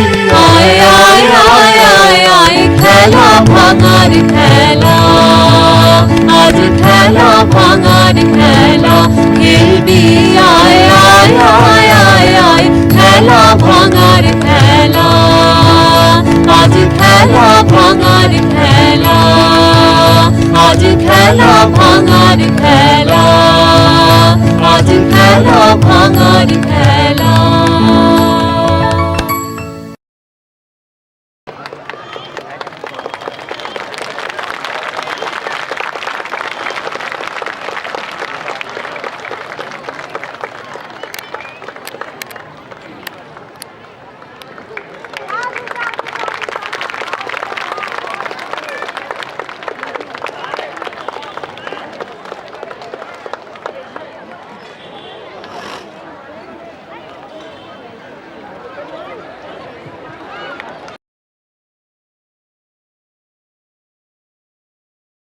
আয় আয় আয় আয় আয়, খেলা ভাঙার খেলা, আজ খেলা ভাঙার খেলা, খেলবি আয় আয় আয় আয় আয়, খেলা ভাঙার খেলা, আজ খেলা ভাঙার খেলা, আজ খেলা ভাঙার খেলা, আজ খেলা ভাঙার খেলা।